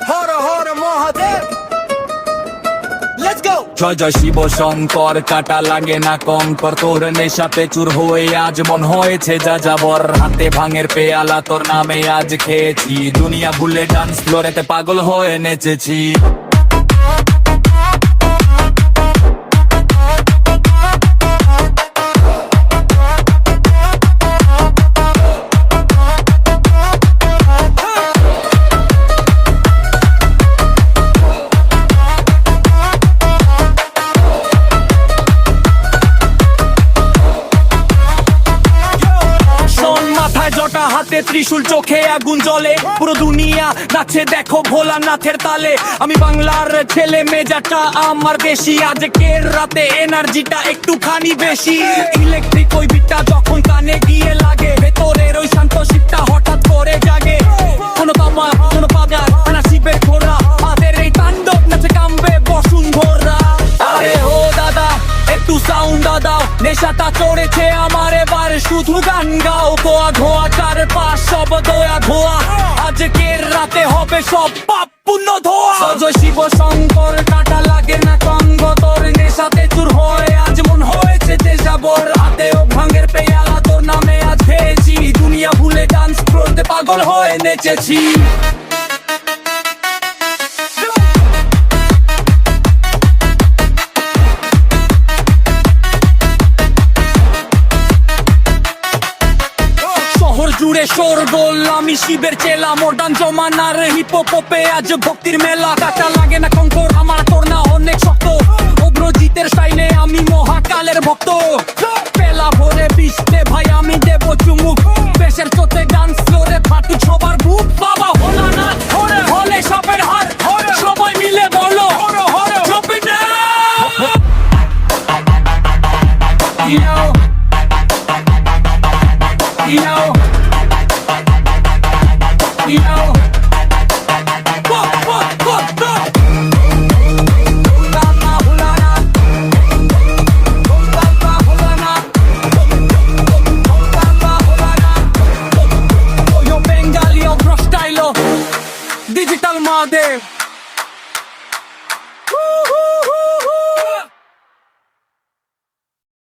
Har Har Mahadev, let's go. জয় জয় শিব শঙ্কর, কাটা লাগে না কঙ্কর। তোর নেশাতে চুর হয়ে আজ মন হয়েছে যা যাবর। হাতে ভাঙের পেয়ালা তোর নামে আজ খেয়েছি। দুনিয়া ভুলে ডান্স ফ্লোরেতে পাগল হয়ে নেচেছি। জটা হাতে ত্রিশূল, চোখে আগুন জ্বলে। পুরো দুনিয়া নাচে দেখো ভোলানাথের তালে। আমি বাংলার ছেলে, মেজাটা আমার দেশি। আজকের রাতে এনার্জিটা একটুখানি বেশি। ইলেকট্রিক ওই বিটটা যখন কানে গিয়ে লাগে, ভেতরের ওই শান্ত শিবটা হঠাৎ করে জাগে। কোনো তামা কোনো পাগা না শিবের ঘোড়া, হাতের এই তাণ্ডব নাচে কামবে বসুন্ধরা। আরে ও দাদা একটু সাউন্ড দাও, নেশাটা চড়েছে আমার এবার, শুধু গান গাও। গোয়া ধোয়া চারপাশ সব দয়া ধোয়া, আজকের রাতে হবে সব পাপ পুণ্য ধোয়া। জয় শিব শঙ্কর, কাটা লাগে না কঙ্গ। তোর নেশাতে চুর হয়ে আজ মন হয়েছে যে যাবর। হাতেও ভাঙের পেয়ালা তোর নামে আজ খেয়েছি। দুনিয়া ভুলে ডান্স করতে পাগল হয়ে নেচেছি। জুড়ে শোরগোল, আমি শিবের চেলা। মডার্ন জমানার হিপহপে আজ ভক্তির মেলা। কাটা লাগে না কঙ্কর, আমার তোর না অনেক শক্ত। অগ্রজিতের স্টাইলে আমি মহাকালের ভক্ত। পেলা ভরে বিশতে ভাই আমি দেব চুমুক। বেশের চোতে ডান্স ফ্লোরে ফাটু সবার বুক। বাবা হলা না হলে সাপের হার, সবাই মিলে বলো চোপে না। Digital Mahadev.